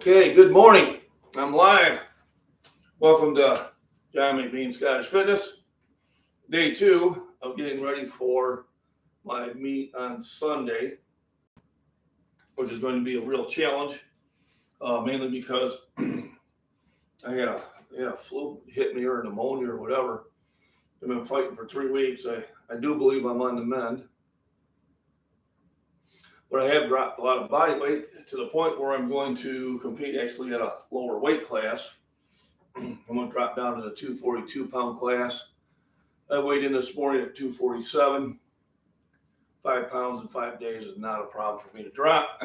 Okay, good morning. I'm live. Welcome to John McBean Scottish Fitness. Day 2 of getting ready for my meet on Sunday, which is going to be a real challenge, mainly because I had a flu hit me or pneumonia or whatever. I've been fighting for 3 weeks. I do believe I'm on the mend. But I have dropped a lot of body weight to the point where I'm going to compete actually at a lower weight class. I'm going to drop down to the 242-pound class. I weighed in this morning at 247. 5 pounds in 5 days is not a problem for me to drop.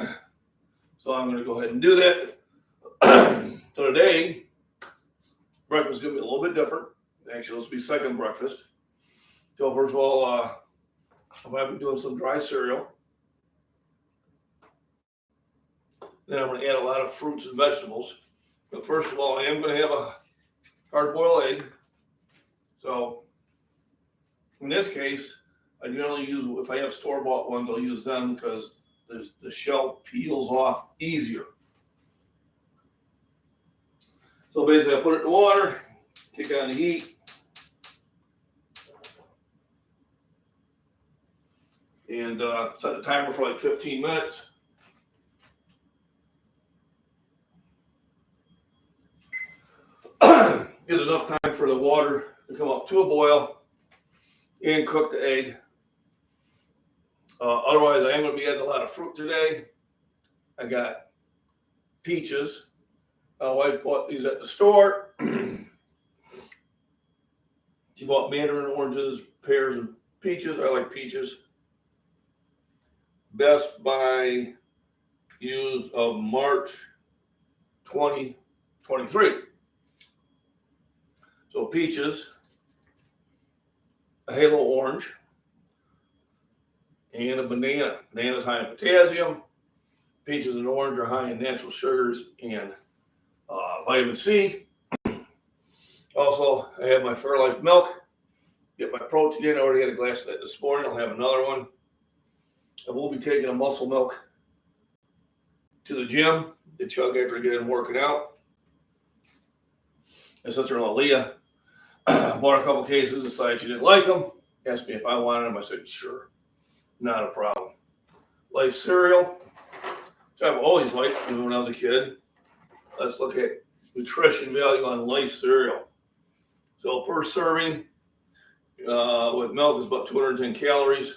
So I'm going to go ahead and do that. So today, breakfast is going to be a little bit different. Actually, this will be second breakfast. So first of all, I might be doing some dry cereal. Then I'm going to add a lot of fruits and vegetables. But first of all, I am going to have a hard-boiled egg. So in this case, I generally use, if I have store-bought ones, I'll use them because the shell peels off easier. So basically, I put it in the water, take on the heat, and set the timer for like 15 minutes. Gives enough time for the water to come up to a boil and cook the egg. Otherwise, I am going to be adding a lot of fruit today. I got peaches. My wife bought these at the store. She bought mandarin oranges, pears, and peaches. I like peaches. Best Buy used of March 2023. So peaches, a halo orange, and a banana. Banana is high in potassium. Peaches and orange are high in natural sugars and vitamin C. Also, I have my Fairlife milk. Get my protein in. I already had a glass of that this morning. I'll have another one. I will be taking a muscle milk to the gym to chug after I get in working out. My sister-in-law Leah bought a couple cases, decided she didn't like them, asked me if I wanted them. I said, sure, not a problem. Life cereal, which I've always liked even when I was a kid. Let's look at nutrition value on Life cereal. So per serving with milk is about 210 calories.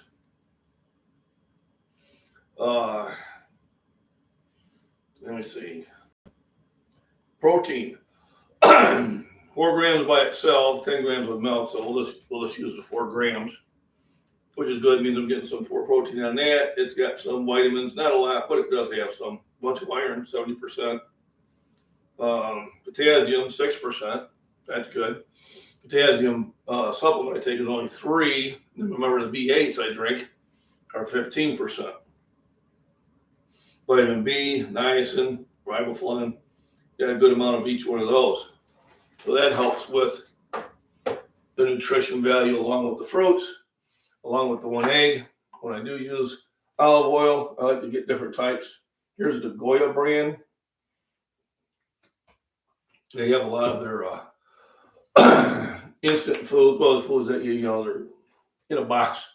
Let me see. Protein. 4 grams by itself, 10 grams with milk, so we'll just use the 4 grams, which is good. It means I'm getting some protein on that. It's got some vitamins, not a lot, but it does have some. Bunch of iron, 70%. Potassium, 6%. That's good. Potassium supplement I take is only 3. And remember the V8s I drink are 15%. Vitamin B, niacin, riboflavin, got a good amount of each one of those. So that helps with the nutrition value along with the fruits, along with the 1 egg. When I do use olive oil, I like to get different types. Here's the Goya brand. They have a lot of their instant foods, well, the foods that they're in a box,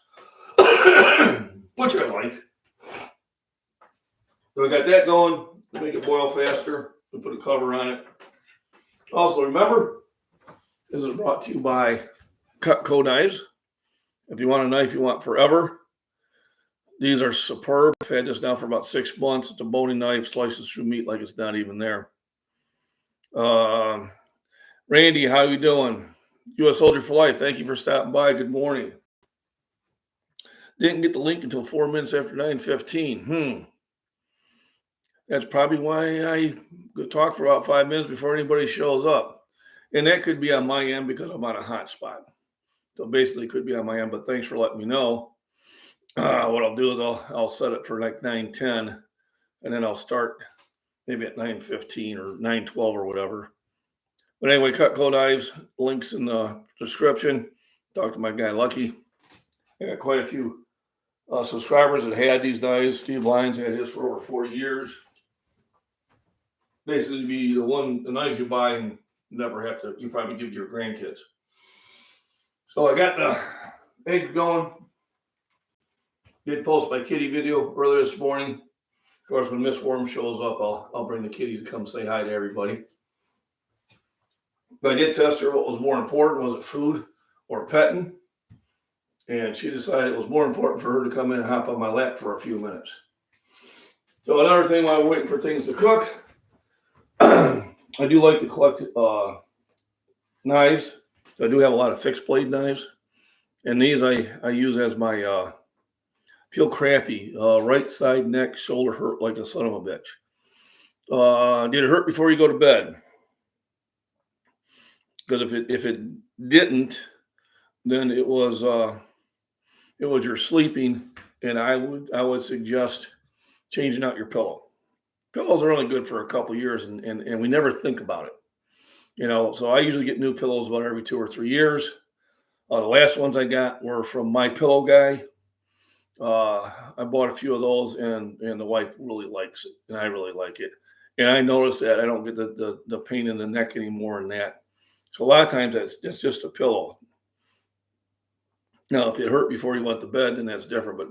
which I like. So I got that going to make it boil faster. We put a cover on it. Also, remember, this is brought to you by Cutco knives. If you want a knife you want forever, these are superb. I've had this now for about 6 months. It's a boning knife, slices through meat like it's not even there. Randy, how you doing? U.S. Soldier for Life, thank you for stopping by. Good morning. Didn't get the link until 4 minutes after 9:15. That's probably why I talk for about 5 minutes before anybody shows up. And that could be on my end because I'm on a hot spot. So basically it could be on my end, but thanks for letting me know. What I'll do is I'll set it for like 9:10, and then I'll start maybe at 9:15 or 9:12 or whatever. But anyway, Cutco knives, links in the description. Talk to my guy Lucky. I got quite a few subscribers that had these knives. Steve Lyons had his for over 40 years. basically be the knives you buy and never have to, you probably give to your grandkids. So I got the egg going. Did post my kitty video earlier this morning. Of course, when Miss Worm shows up, I'll bring the kitty to come say hi to everybody. But I did test her what was more important, was it food or petting? And she decided it was more important for her to come in and hop on my lap for a few minutes. So another thing while we're waiting for things to cook, I do like to collect knives. I do have a lot of fixed blade knives. And these I use as my feel crappy. Right side neck, shoulder hurt like a son of a bitch. Did it hurt before you go to bed? Because if it didn't, then it was your sleeping, and I would suggest changing out your pillow. Pillows are only good for a couple years, and we never think about it. So I usually get new pillows about every 2 or 3 years. The last ones I got were from My Pillow Guy. I bought a few of those, and the wife really likes it, and I really like it. And I noticed that I don't get the pain in the neck anymore in that. So a lot of times that's just a pillow. Now, if it hurt before you went to bed, then that's different. But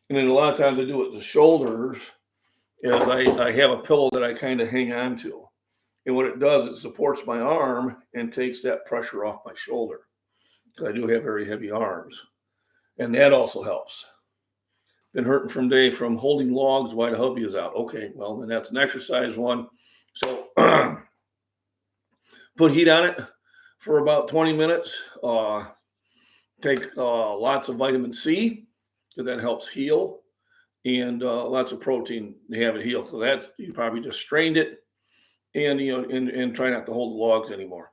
and then a lot of times I do it with the shoulders. Is I have a pillow that I kind of hang on to, and what it does, it supports my arm and takes that pressure off my shoulder, because I do have very heavy arms, and that also helps. Been hurting from holding logs while the hubby is out. Okay, well then that's an exercise one. So put heat on it for about 20 minutes. Take lots of vitamin C, because that helps heal, and lots of protein to have it heal. So that you probably just strained it, and and try not to hold the logs anymore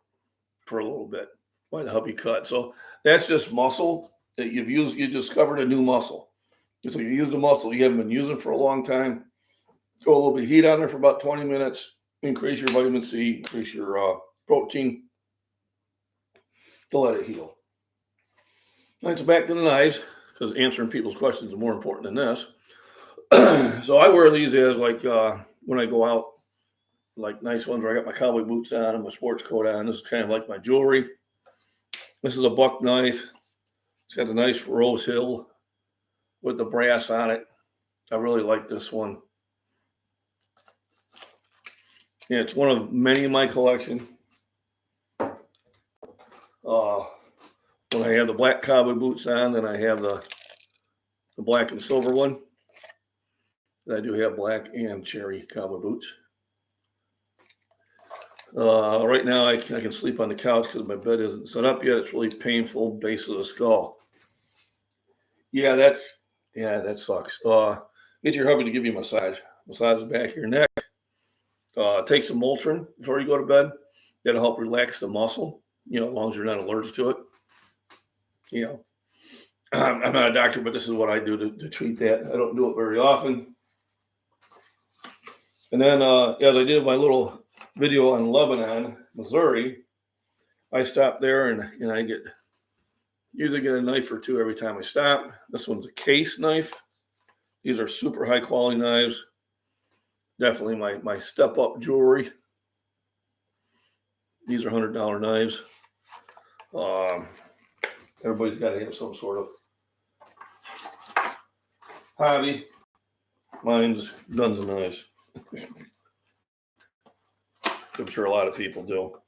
for a little bit while the hubby cut. So that's just muscle that you've used. You discovered a new muscle. So you used a muscle you haven't been using for a long time. Throw a little bit of heat on there for about 20 minutes. Increase your vitamin C, increase your protein to let it heal. Let's back to the knives, because answering people's questions is more important than this. So I wear these as like when I go out, like nice ones where I got my cowboy boots on and my sports coat on. This is kind of like my jewelry. This is a buck knife. It's got the nice rose hill with the brass on it. I really like this one. Yeah, it's one of many in my collection. When I have the black cowboy boots on, then I have the black and silver one. I do have black and cherry cowboy boots. Right now, I can sleep on the couch because my bed isn't set up yet. It's really painful, base of the skull. Yeah, that sucks. Get your hubby to give you a massage. Massage the back of your neck. Take some Motrin before you go to bed. That'll help relax the muscle, as long as you're not allergic to it. I'm not a doctor, but this is what I do to treat that. I don't do it very often. And then, as I did my little video on Lebanon, Missouri, I stopped there and I usually get a knife or two every time I stop. This one's a case knife. These are super high quality knives. Definitely my step up jewelry. These are $100 knives. Everybody's got to have some sort of hobby. Mine's guns and knives. I'm sure a lot of people do.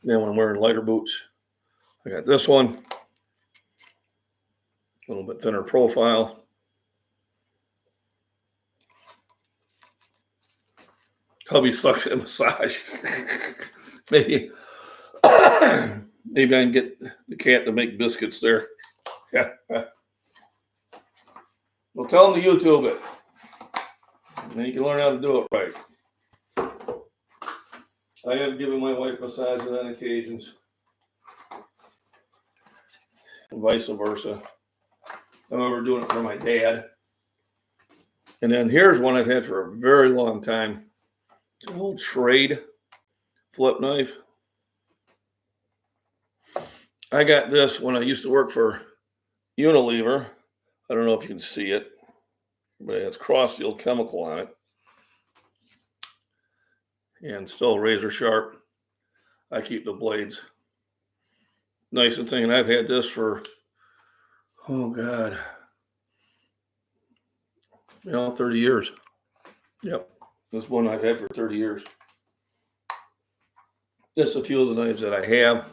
Then when I'm wearing lighter boots, I got this one. A little bit thinner profile. Hubby sucks at massage. Maybe I can get the cat to make biscuits there. Yeah. Well, tell him to YouTube it. And then you can learn how to do it right. I have given my wife massages on occasions. And vice versa. I remember doing it for my dad. And then here's one I've had for a very long time. It's an old Trade flip knife. I got this when I used to work for Unilever. I don't know if you can see it. but it has cross seal chemical on it, and still razor sharp. I keep the blades nice and thin. And I've had this for, oh God, 30 years. Yep, this one I've had for 30 years. Just a few of the knives that I have.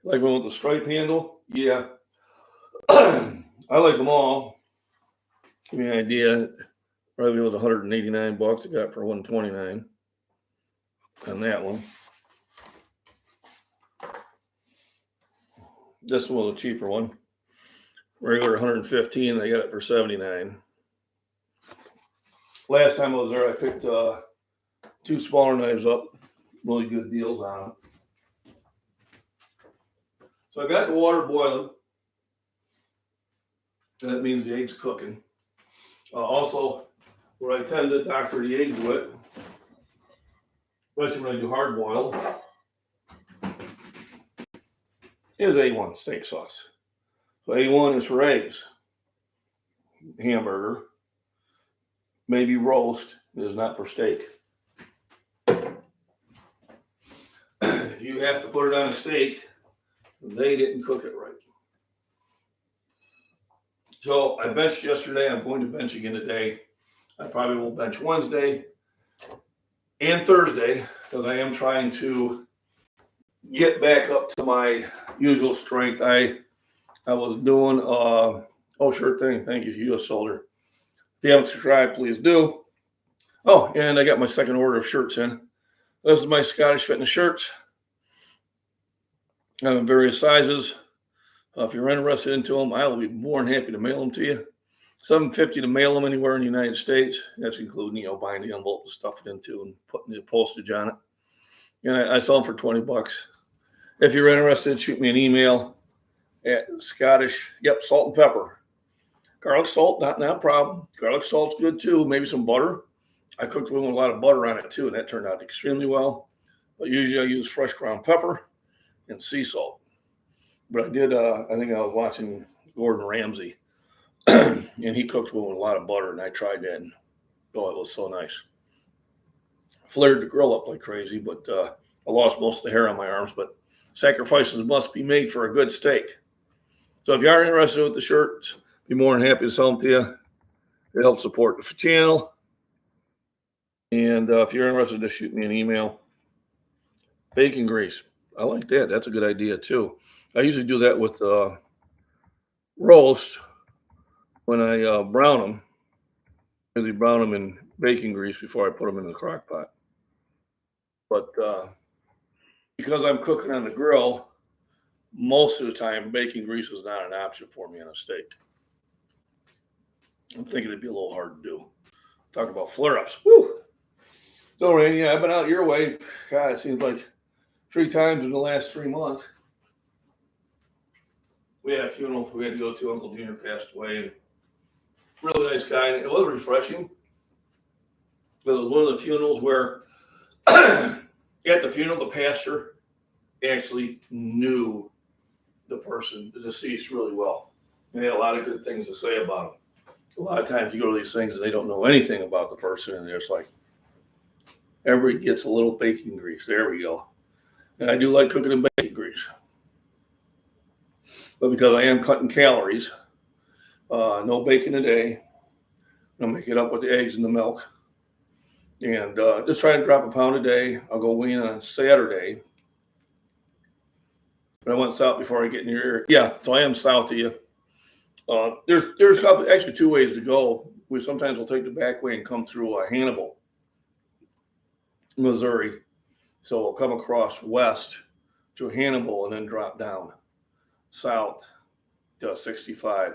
Like one with the stripe handle, yeah. I like them all. Give me an idea. Probably was $189. I got it for $129 on that one. This one was a cheaper one. Regular $115. I got it for $79. Last time I was there, I picked 2 smaller knives up. Really good deals on them. So I got the water boiling. That means the egg's cooking. Also, what I tend to doctor the eggs with, especially when I do hard boiled, is A1 steak sauce. So A1 is for eggs, hamburger, maybe roast. It is not for steak. If you have to put it on a steak, they didn't cook it right. So I benched yesterday. I'm going to bench again today. I probably will bench Wednesday and Thursday because I am trying to get back up to my usual strength. I was doing, oh, sure thing. Thank you, U.S. Soldier. If you haven't subscribed, please do. Oh, and I got my second order of shirts in. This is my Scottish Fitness shirts. I'm in various sizes. If you're interested into them, I will be more than happy to mail them to you. $7.50 to mail them anywhere in the United States. That's including, buying the envelope to stuff it into and putting the postage on it. And I sell them for $20. If you're interested, shoot me an email at Scottish. Yep, salt and pepper. Garlic salt, not a problem. Garlic salt's good too. Maybe some butter. I cooked one with a lot of butter on it too, and that turned out extremely well. But usually I use fresh ground pepper and sea salt. But I did, I think I was watching Gordon Ramsay, and he cooked one with a lot of butter, and I tried that, and it was so nice. Flared the grill up like crazy, but I lost most of the hair on my arms, but sacrifices must be made for a good steak. So if you are interested with the shirts, be more than happy to sell them to you. It helps support the channel. And if you're interested, just shoot me an email. Bacon grease. I like that. That's a good idea too. I usually do that with roast when I brown them. I usually brown them in bacon grease before I put them in the crock pot. But because I'm cooking on the grill, most of the time bacon grease is not an option for me on a steak. I'm thinking it'd be a little hard to do. Talk about flare-ups. Woo! So, Randy, I've been out your way. God, it seems like 3 times in the last 3 months. We had a funeral we had to go to. Uncle Junior passed away. And really nice guy. It was refreshing. It was one of the funerals where at the funeral, the pastor actually knew the person, the deceased, really well. And they had a lot of good things to say about him. A lot of times you go to these things and they don't know anything about the person, and they're just like, everybody gets a little bacon grease. There we go. And I do like cooking in bacon grease. But because I am cutting calories, no bacon a day. I'll make it up with the eggs and the milk. And just try to drop a pound a day. I'll go wean on Saturday. But I went south before I get in your ear. Yeah, so I am south of you. There's actually 2 ways to go. We sometimes will take the back way and come through Hannibal, Missouri. So we'll come across west to Hannibal and then drop down south to 65.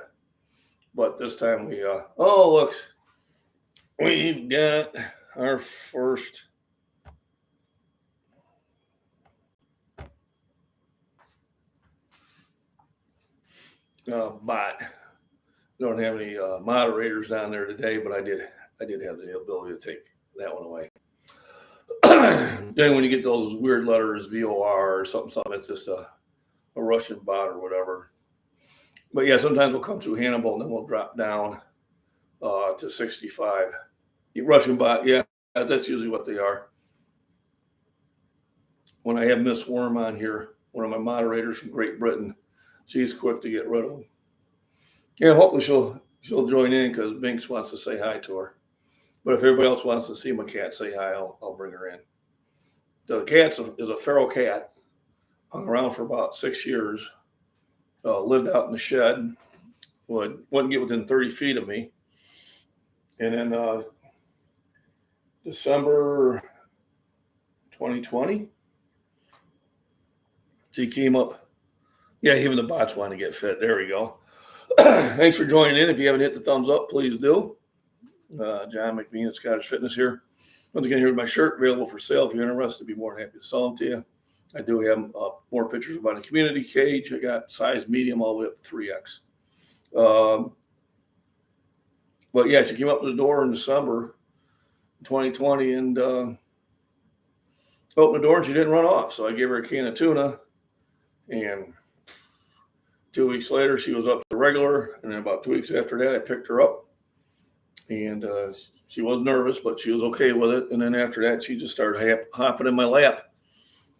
But this time we, look, we've got our first bot. Don't have any moderators down there today, but I did have the ability to take that one away. Then when you get those weird letters, VOR or something, it's just a Russian bot or whatever. But yeah, sometimes we'll come through Hannibal and then we'll drop down to 65. Russian bot, yeah, that's usually what they are. When I have Miss Worm on here, one of my moderators from Great Britain, she's quick to get rid of them. Yeah, hopefully she'll join in because Binks wants to say hi to her. But if everybody else wants to see my cat say hi, I'll bring her in. The cat is a feral cat, hung around for about 6 years, lived out in the shed, wouldn't get within 30 feet of me. And then December 2020, she came up. Yeah, even the bots want to get fit. There we go. Thanks for joining in. If you haven't hit the thumbs up, please do. John McBean at Scottish Fitness here. Once again, here's my shirt available for sale. If you're interested, I'd be more than happy to sell them to you. I do have more pictures about a community cage. I got size medium all the way up to 3X. But yeah, she came up to the door in December 2020 and opened the door and she didn't run off. So I gave her a can of tuna. And 2 weeks later, she was up to regular. And then about 2 weeks after that, I picked her up. And she was nervous, but she was okay with it. And then after that, she just started hopping in my lap.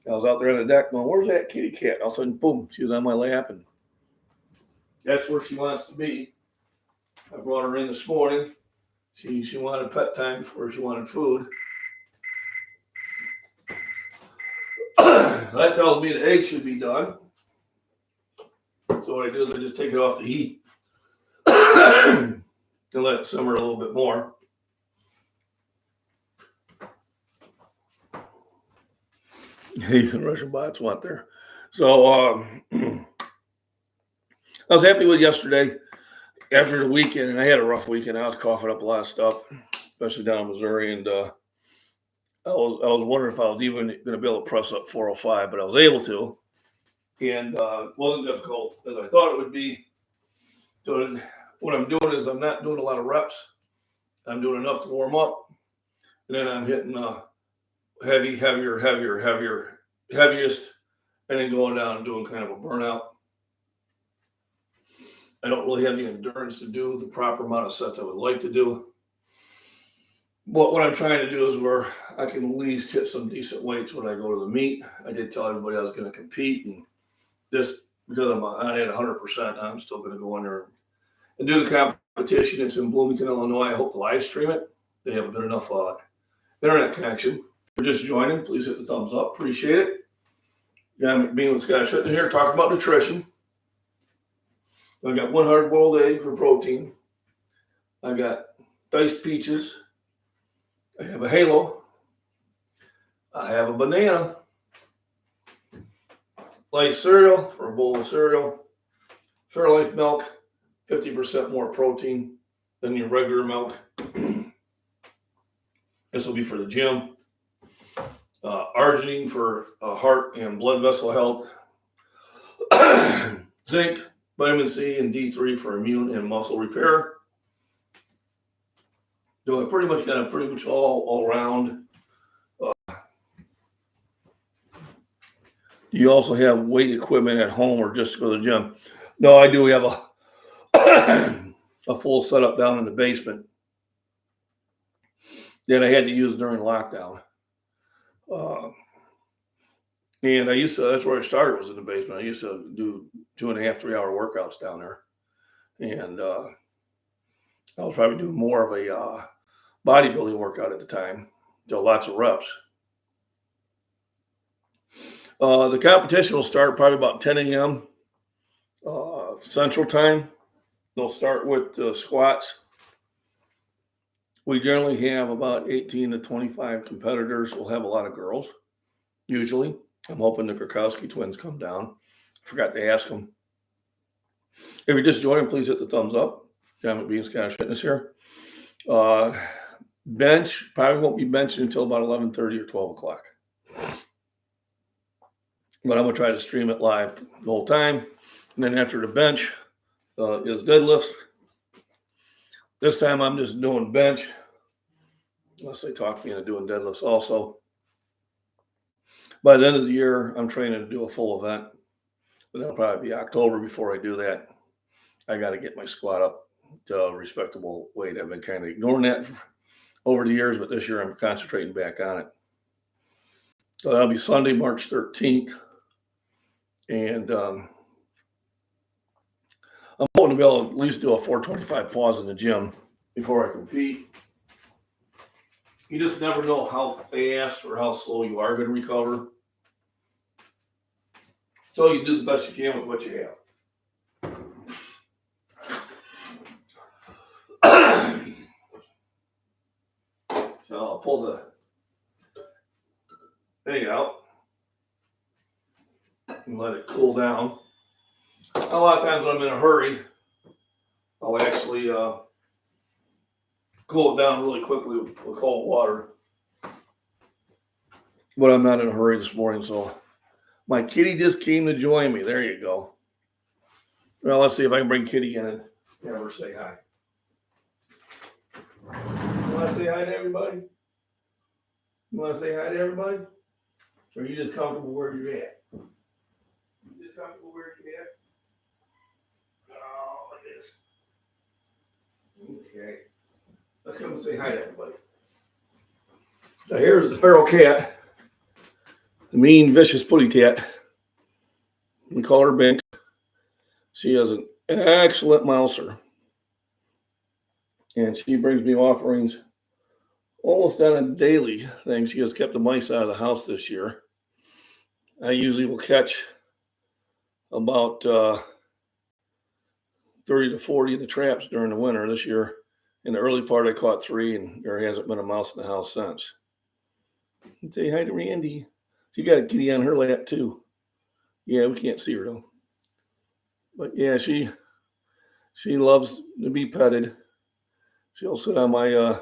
I was out there on the deck going, where's that kitty cat? And all of a sudden, boom, she was on my lap. And that's where she wants to be. I brought her in this morning. She wanted pet time before she wanted food. That tells me the egg should be done. So what I do is I just take it off the heat and let it simmer a little bit more. The Russian bots want there. So I was happy with yesterday. After the weekend, and I had a rough weekend. I was coughing up a lot of stuff, especially down in Missouri, and I was wondering if I was even going to be able to press up 405, but I was able to, and it wasn't difficult as I thought it would be. So what I'm doing is I'm not doing a lot of reps. I'm doing enough to warm up, and then I'm hitting heaviest, and then going down and doing kind of a burnout. I don't really have the endurance to do the proper amount of sets I would like to do. But what I'm trying to do is where I can at least hit some decent weights when I go to the meet. I did tell everybody I was going to compete, and just because I'm at 100%, I'm still going to go in there and do the competition. It's in Bloomington, Illinois. I hope to live stream it. They have a good enough internet connection. If you're just joining, please hit the thumbs up. Appreciate it. John McBean with Scottish Fitness here talking about nutrition. I got one hard-boiled egg for protein. I got diced peaches. I have a halo. I have a banana. Light cereal for a bowl of cereal. Fairlife milk, 50% more protein than your regular milk. This will be for the gym. Arginine for heart and blood vessel health. Zinc, vitamin C, and D3 for immune and muscle repair. So I pretty much all around. Do you also have weight equipment at home or just go to the gym? No, I do. We have a full setup down in the basement that I had to use during lockdown. And that's where I started, was in the basement. I used to do 2.5, 3 hour workouts down there. And I was probably doing more of a bodybuilding workout at the time. So lots of reps. The competition will start probably about 10 a.m. Central Time. They'll start with squats. We generally have about 18 to 25 competitors. We'll have a lot of girls, usually. I'm hoping the Krakowski twins come down. Forgot to ask them. If you're just joining, please hit the thumbs up. John McBean, Scottish Fitness here. Bench, probably won't be benching until about 11:30 or 12 o'clock. But I'm going to try to stream it live the whole time. And then after the bench is deadlifts. This time I'm just doing bench, unless they talk me into doing deadlifts also. By the end of the year, I'm training to do a full event. But that'll probably be October before I do that. I got to get my squat up to a respectable weight. I've been kind of ignoring that over the years, but this year I'm concentrating back on it. So that'll be Sunday, March 13th. And I'm hoping to be able to at least do a 425 pause in the gym before I compete. You just never know how fast or how slow you are going to recover. So you do the best you can with what you have. So I'll pull the thing out and let it cool down. A lot of times when I'm in a hurry, I'll actually cool it down really quickly with cold water. But I'm not in a hurry this morning, so my kitty just came to join me. There you go. Well, let's see if I can bring Kitty in and have her say hi. You want to say hi to everybody? You want to say hi to everybody? Or are you just comfortable where you're at? You just comfortable where you're at? Oh, like this. Okay. Let's come and say hi to everybody. So here's the feral cat. The mean, vicious putty cat. We call her Bink. She is an excellent mouser. And she brings me offerings almost on a daily thing. She has kept the mice out of the house this year. I usually will catch about 30 to 40 in the traps during the winter. This year, in the early part, I caught 3, and there hasn't been a mouse in the house since. Say hi to Randy. She got a kitty on her lap, too. Yeah, we can't see her, though. But, yeah, she loves to be petted. She'll sit on my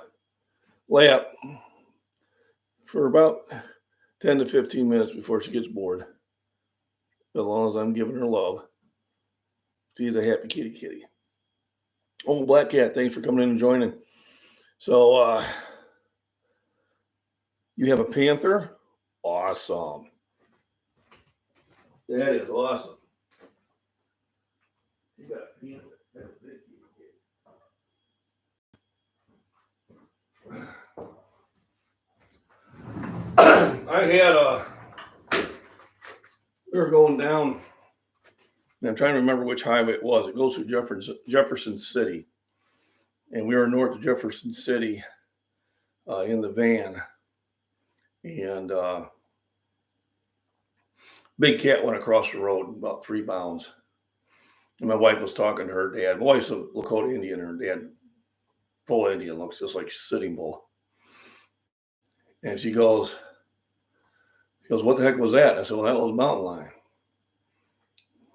lap for about 10 to 15 minutes before she gets bored. As long as I'm giving her love. She's a happy kitty. Oh, Black Cat, thanks for coming in and joining. So, you have a panther? Awesome. That is awesome. You got a panther. That's a big kitty. I had we were going down, and I'm trying to remember which highway it was. It goes through Jefferson City. And we were north of Jefferson City in the van. And big cat went across the road about 3 bounds. And my wife was talking to her dad. My wife's a Lakota Indian, and her dad, full Indian, looks just like Sitting Bull. And she goes, what the heck was that? I said, well, that was a mountain lion.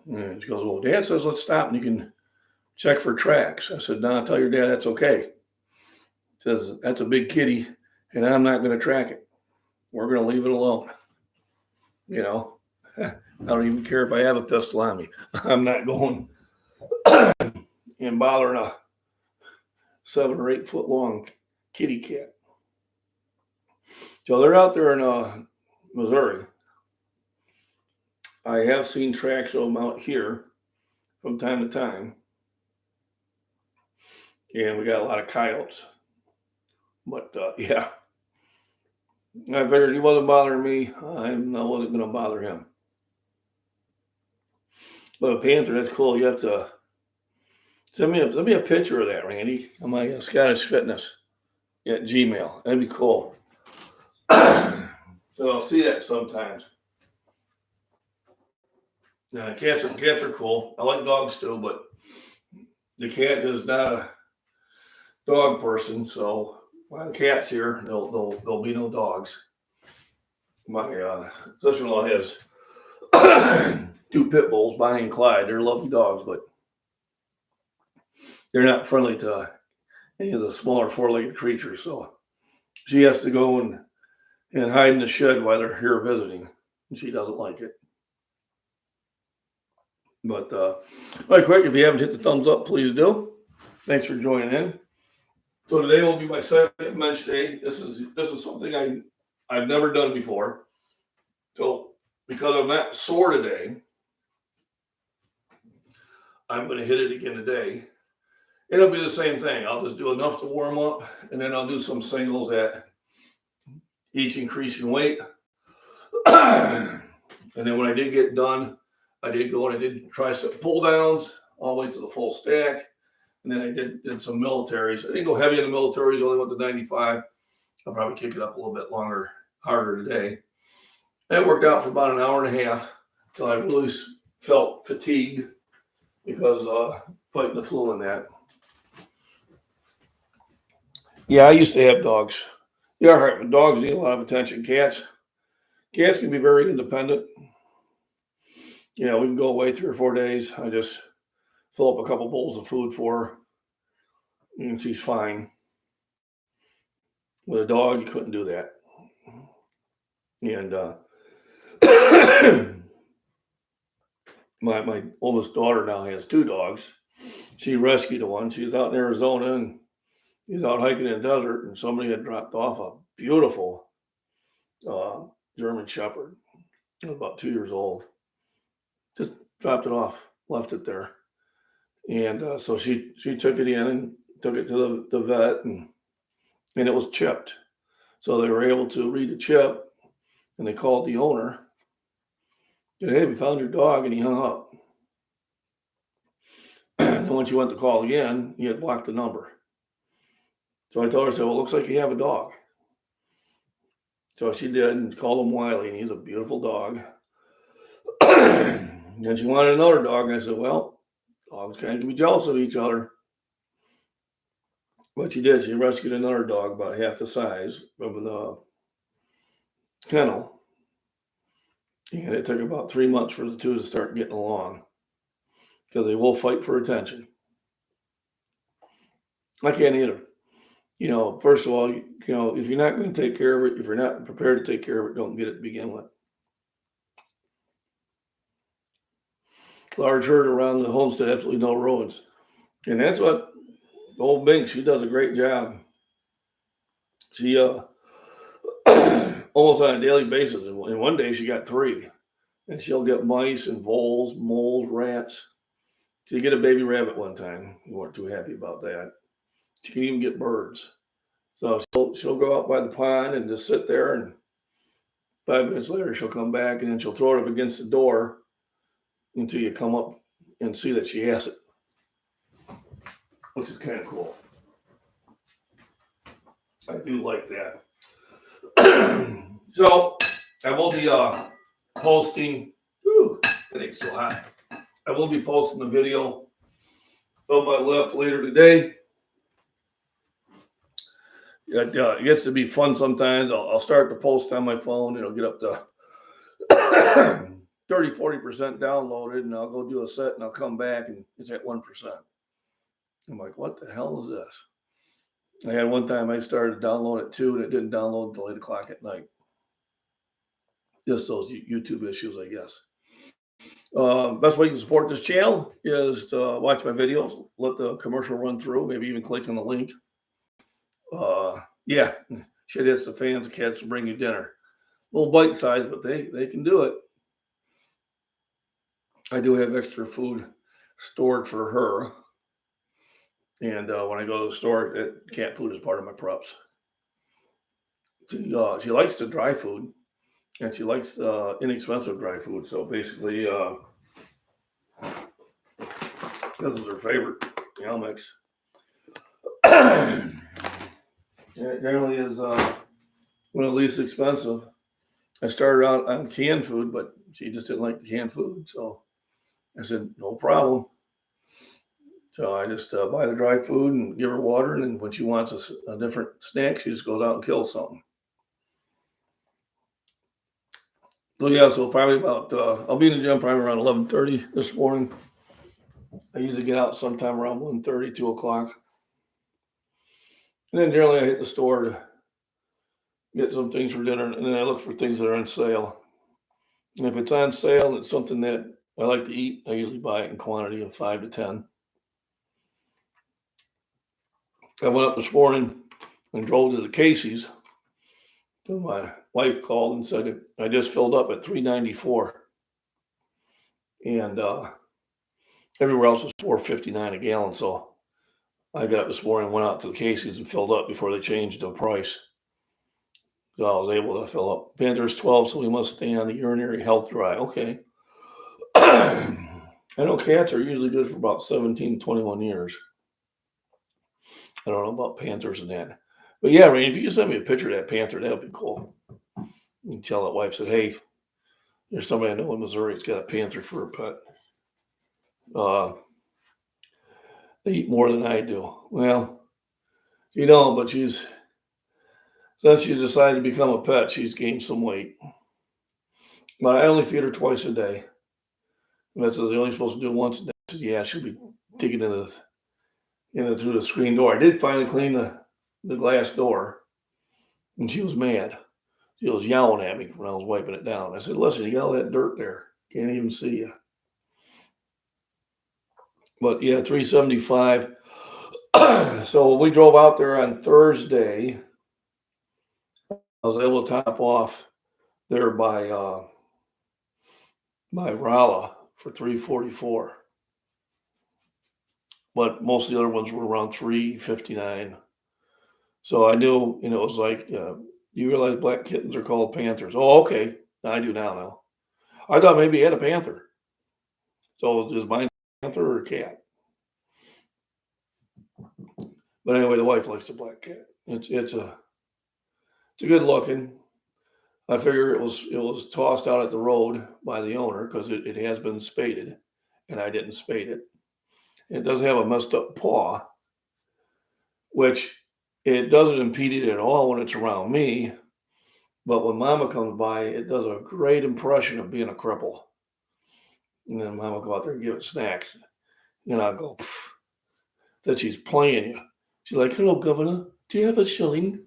And she goes, well, Dad says, let's stop and you can check for tracks. I said, no, tell your dad that's okay. He says, that's a big kitty, and I'm not going to track it. We're going to leave it alone. You know, I don't even care if I have a pistol on me. I'm not going and bothering a 7 or 8 foot long kitty cat. So they're out there in Missouri. I have seen tracks of them out here from time to time. And we got a lot of coyotes. But yeah, I figured he wasn't bothering me. I wasn't going to bother him. But a panther, that's cool. You have to send me a picture of that, Randy, on my Scottish Fitness at Gmail. That'd be cool. So I'll see that sometimes. Now, cats are cool. I like dogs too, but the cat is not a dog person. So while the cat's here, there'll be no dogs. My sister-in-law has 2 pit bulls, Bonnie and Clyde. They're lovely dogs, but they're not friendly to any of the smaller 4-legged creatures. So she has to go and hide in the shed while they're here visiting. And she doesn't like it. But right quick, if you haven't hit the thumbs up, please do. Thanks for joining in. So today will be my second mensch day. This is something I've never done before. So because I'm not sore today, I'm going to hit it again today. It'll be the same thing. I'll just do enough to warm up, and then I'll do some singles at each increase in weight. And then when I did get done, I did go and I did tricep pull downs all the way to the full stack. And then I did some militaries. I didn't go heavy in the militaries, only went to 95. I'll probably kick it up a little bit longer, harder today. That worked out for about an hour and a half until I really felt fatigued because fighting the flu and that. Yeah, I used to have dogs. Yeah, right, but dogs need a lot of attention. Cats can be very independent. You know, we can go away 3 or 4 days. I just fill up a couple bowls of food for her, and she's fine. With a dog, you couldn't do that. And my oldest daughter now has 2 dogs. She rescued one. She was out in Arizona and he was out hiking in the desert, and somebody had dropped off a beautiful German Shepherd. It was about 2 years old. Just dropped it off, left it there, and so she took it in and took it to the vet, and it was chipped. So they were able to read the chip, and they called the owner. Said, "Hey, we found your dog," and he hung up. And when she went to call again, he had blocked the number. So I told her, I said, "Well, it looks like you have a dog." So she did and called him Wiley, and he's a beautiful dog. And she wanted another dog, and I said, "Well, dogs kind of can be jealous of each other." But she did. She rescued another dog about half the size of the kennel. And it took about 3 months for the two to start getting along because they will fight for attention. I can't either. You know, first of all, you know, if you're not going to take care of it, if you're not prepared to take care of it, don't get it to begin with. Large herd around the homestead, absolutely no roads. And that's what old Bink, she does a great job. She almost on a daily basis. And one day she got 3. And she'll get mice and voles, moles, rats. She get a baby rabbit one time. We weren't too happy about that. She can even get birds. So she'll go out by the pond and just sit there, and 5 minutes later she'll come back, and then she'll throw it up against the door until you come up and see that she has it, which is kind of cool. I do like that. So I will be posting. Whew, that ain't so hot. I will be posting the video of my lift later today. It gets to be fun sometimes. I'll start the post on my phone. It'll get up to 30-40% downloaded, and I'll go do a set, and I'll come back, and it's at 1%. I'm like, what the hell is this? I had one time I started to download at 2, and it didn't download until 8 o'clock at night. Just those YouTube issues, I guess. Best way you can support this channel is to watch my videos, let the commercial run through, maybe even click on the link. Yeah, shit hits the fans, the cats will bring you dinner. A little bite size, but they can do it. I do have extra food stored for her. And when I go to the store, cat food is part of my preps. She likes the dry food, and she likes inexpensive dry food. So basically, this is her favorite meal mix. It generally is one of the least expensive. I started out on canned food, but she just didn't like the canned food. So I said, no problem. So I just buy the dry food and give her water. And then when she wants a different snack, she just goes out and kills something. So yeah, so probably about, I'll be in the gym probably around 11:30 this morning. I usually get out sometime around 1:30, 2 o'clock. And then generally I hit the store to get some things for dinner, and then I look for things that are on sale. And if it's on sale and it's something that I like to eat, I usually buy it in quantity of 5 to 10. I went up this morning and drove to the Casey's. So my wife called and said I just filled up at $3.94, and everywhere else was $4.59 a gallon. So I got up this morning, went out to the Casey's and filled up before they changed the price. So I was able to fill up. Panther's 12, so we must stay on the urinary health dry. Okay. I know cats are usually good for about 17, 21 years. I don't know about panthers and that. But yeah, Rain, if you can send me a picture of that panther, that would be cool. And tell that wife, said, hey, there's somebody I know in Missouri that's got a panther for a pet. They eat more than I do. Well, but since she's decided to become a pet, she's gained some weight. But I only feed her twice a day. And that says they're only supposed to do it once a day. So yeah, she'll be digging through the screen door. I did finally clean the glass door, and she was mad. She was yelling at me when I was wiping it down. I said, listen, you got all that dirt there. Can't even see you. But yeah, 375. So we drove out there on Thursday. I was able to top off there by Rolla for 344. But most of the other ones were around 359. So I knew, it was like, you realize black kittens are called panthers. Oh, okay. I do now. I thought maybe he had a panther. So is mine a panther or a cat? But anyway, the wife likes the black cat. It's a good looking. I figure it was tossed out at the road by the owner because it has been spaded, and I didn't spade it. It does have a messed up paw, which it doesn't impede it at all when it's around me. But when Mama comes by, it does a great impression of being a cripple. And then Mama go out there and give it snacks. And I go, that she's playing you. She's like, hello, Governor. Do you have a shilling?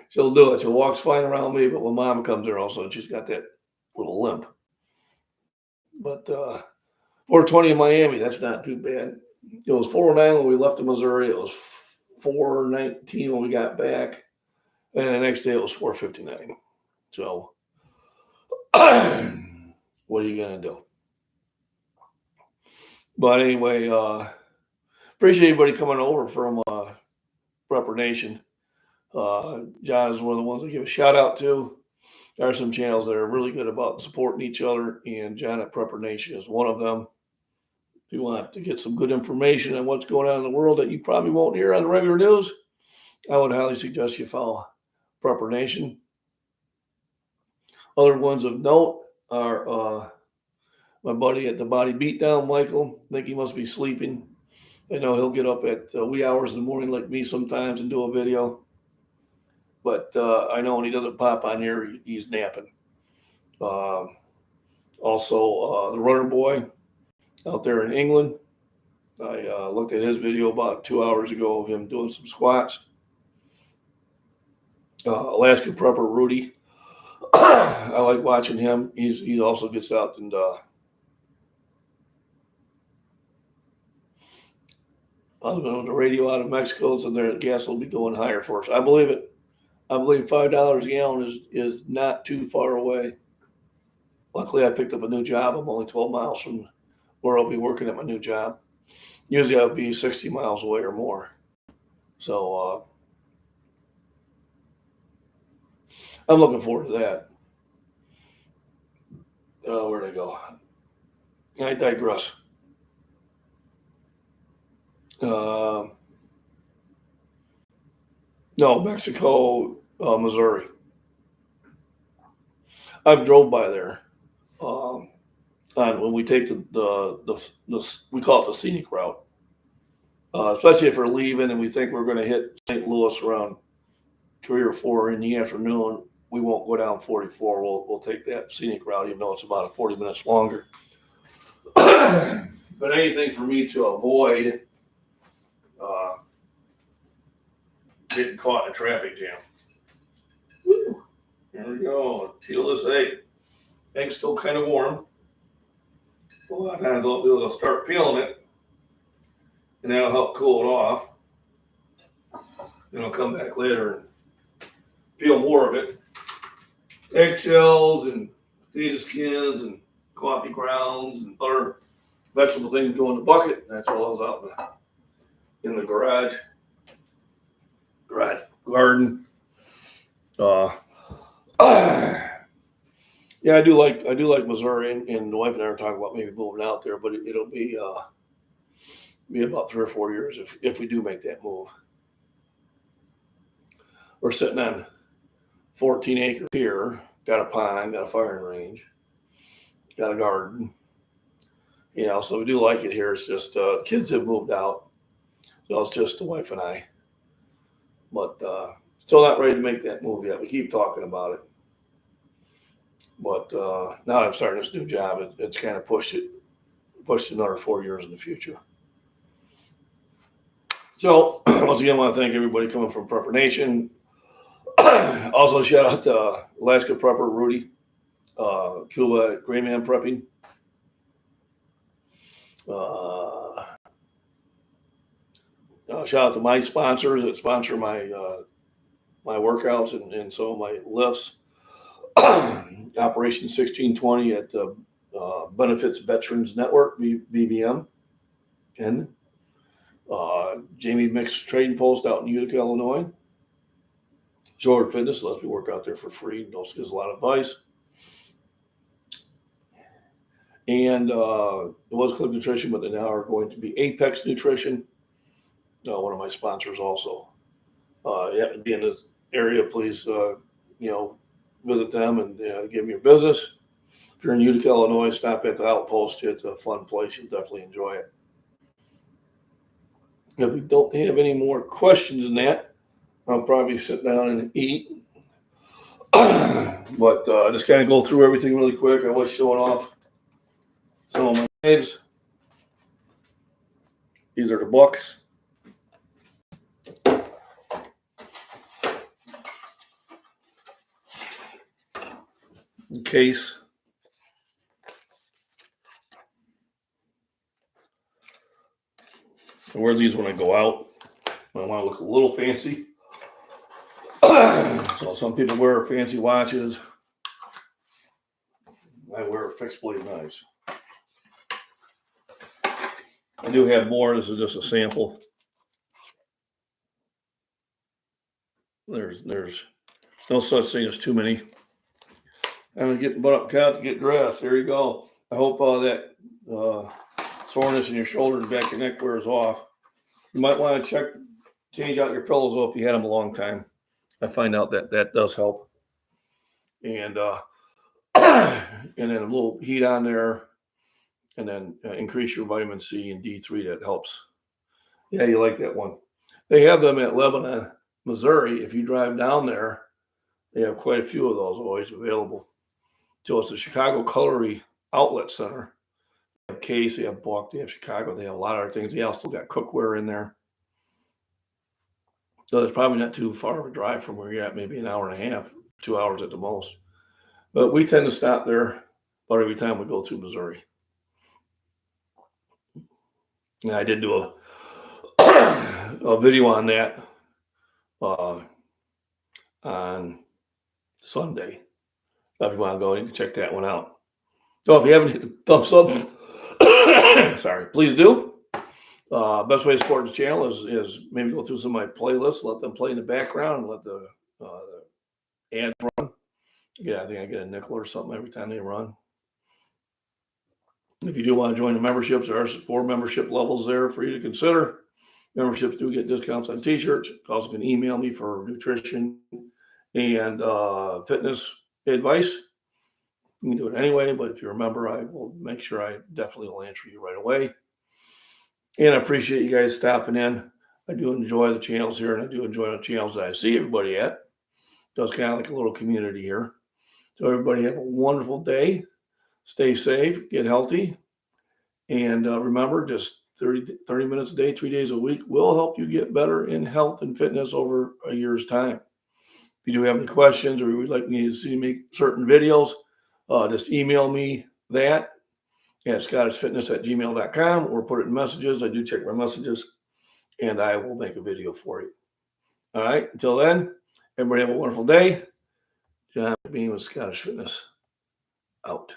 She'll do it. She'll walk fine around me, but when Mama comes there also, she's got that little limp. But 420 in Miami, that's not too bad. It was 409 when we left to Missouri. It was 419 when we got back. And the next day it was 459. So what are you going to do? But anyway, appreciate everybody coming over from Prepper Nation. John is one of the ones I give a shout out to. There are some channels that are really good about supporting each other, and John at Prepper Nation is one of them. If you want to get some good information on what's going on in the world that you probably won't hear on the regular news, I would highly suggest you follow Prepper Nation. Other ones of note are my buddy at the Body Beatdown, Michael. I think he must be sleeping. I know he'll get up at wee hours in the morning like me sometimes and do a video. But I know when he doesn't pop on here, he's napping. Also, the Runner Boy out there in England. I looked at his video about 2 hours ago of him doing some squats. Alaska Prepper Rudy. I like watching him. He also gets out and on the radio out of Mexico, so their gas will be going higher for us. I believe it. I believe $5 a gallon is not too far away. Luckily, I picked up a new job. I'm only 12 miles from where I'll be working at my new job. Usually I'll be 60 miles away or more. So I'm looking forward to that. Where'd I go? I digress. No, Mexico, Missouri. I've drove by there. And when we take the we call it the scenic route, especially if we're leaving and we think we're going to hit St. Louis around 3 or 4 in the afternoon, we won't go down 44. We'll take that scenic route, even though it's about 40 minutes longer. But anything for me to avoid getting caught in a traffic jam. Woo. There we go. Peel this egg. Egg's still kind of warm. A lot of times I'll do is I'll start peeling it, and that'll help cool it off. Then I'll come back later and peel more of it. Eggshells and potato skins and coffee grounds and other vegetable things go in the bucket. That's all I was out in the garage garden. Uh, yeah, I do like Missouri, and the wife and I are talking about maybe moving out there, but it'll be about 3 or 4 years if we do make that move. We're sitting on 14 acres here. Got a pond, got a firing range, got a garden. So we do like it here. It's just kids have moved out, so it's just the wife and I. But still not ready to make that move yet. We keep talking about it, but now I'm starting this new job. It's kind of pushed another 4 years in the future. So once again, I want to thank everybody coming from Prepper Nation. Also, shout out to Alaska Prepper Rudy, Cuba Gray Man Prepping. Shout out to my sponsors that sponsor my workouts and some of my lifts. Operation 1620 at the Benefits Veterans Network, BVM, and Jamie Mixed Trading Post out in Utica, Illinois. Shore Fitness lets me work out there for free. Also gives a lot of advice. And it was Click Nutrition, but they now are going to be Apex Nutrition, one of my sponsors also. You happen to be in this area, please, visit them and give them your business. If you're in Utica, Illinois, stop at the Outpost. It's a fun place. You'll definitely enjoy it. If we don't have any more questions than that, I'll probably sit down and eat. But just kind of go through everything really quick. I was showing off some of my knives. These are the Bucks. Case. I wear these when I go out. I want to look a little fancy. So some people wear fancy watches. I wear fixed blade knives. I do have more. This is just a sample. There's no such thing as too many. I'm gonna get the butt up cut to get dressed. There you go. I hope that soreness in your shoulder and back of your neck wears off. You might want to change out your pillows though if you had them a long time. I find out that does help. And and then a little heat on there, and then increase your vitamin C and D3. That helps. Yeah, you like that one. They have them at Lebanon, Missouri. If you drive down there, they have quite a few of those always available. So it's the Chicago Cutlery Outlet Center. They have Case, they have Buck, they have Chicago, they have a lot of other things. They also got cookware in there. So it's probably not too far of a drive from where you're at, maybe an hour and a half, 2 hours at the most. But we tend to stop there about every time we go through Missouri. And I did do a video on that on Sunday. If you want to go, you can check that one out. So if you haven't hit the thumbs up, sorry, please do. Best way to support the channel is maybe go through some of my playlists, let them play in the background, and let the ads run. Yeah, I think I get a nickel or something every time they run. If you do want to join the memberships, there are 4 membership levels there for you to consider. Memberships do get discounts on t-shirts. You also can email me for nutrition and fitness advice. You can do it anyway, but if you're a member, I will make sure I definitely will answer you right away. And I appreciate you guys stopping in. I do enjoy the channels here, and I do enjoy the channels that I see everybody at. So it's kind of like a little community here. So everybody have a wonderful day. Stay safe, get healthy, and remember, just 30 minutes a day, 3 days a week will help you get better in health and fitness over a year's time. If you do have any questions or you would like me to see me certain videos, just email me that at scottishfitness@gmail.com or put it in messages. I do check my messages, and I will make a video for you. All right, until then, everybody have a wonderful day. John Bean with Scottish Fitness out.